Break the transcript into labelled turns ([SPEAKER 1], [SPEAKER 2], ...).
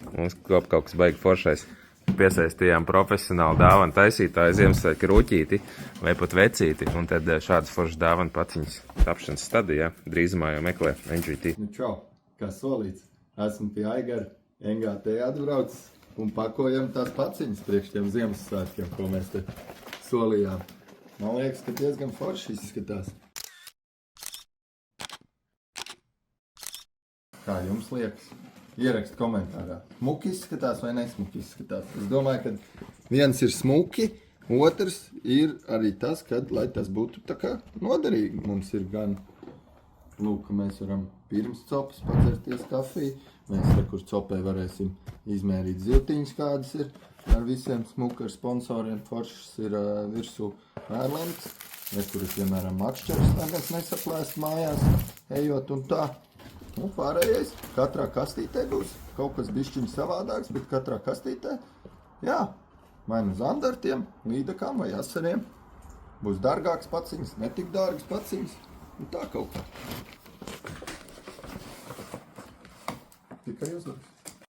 [SPEAKER 1] Mums kaut kas baigi foršais. Piesaistījām profesionālu dāvanu taisītāju Ziemassvētku rūķīti vai pat vecīti, un tad šādas foršas dāvanu paciņas tapšanas stadijā drīzumā jau meklē NGT.
[SPEAKER 2] Nu čau, kā solīts, esmu pie Aigara NGT atbraucis un pakojam tās paciņas priekš tiem Ziemassvētkiem, ko mēs te solījām. Man liekas, ka diezgan forši izskatās. Kā jums liekas? Ierakst komentārā. Smuki izskatās vai nesmuki izskatās? Es domāju, ka viens ir smuki, otrs ir arī tas, kad, lai tas būtu tā kā noderīgi. Mums ir gan, lūk, mēs varam pirms copas pacerties kafiju. Mēs te, kur copē varēsim izmērīt ziltiņas, kādas ir. Ar visiem smuki ar sponsoriem foršas ir virsū ērlemts. Kur ir, piemēram, makšķers, lai mēs nesaplēst mājās, ejot un tā. Nu, pārējais, katrā kastītē būs kaut kas bišķiņ savādāks, bet katrā kastītē, jā, vai nu zandartiem, līdakām vai asariem, būs dārgāks paciņas, netik dārgas paciņas, un tā kaut kā. Tikai uzliks.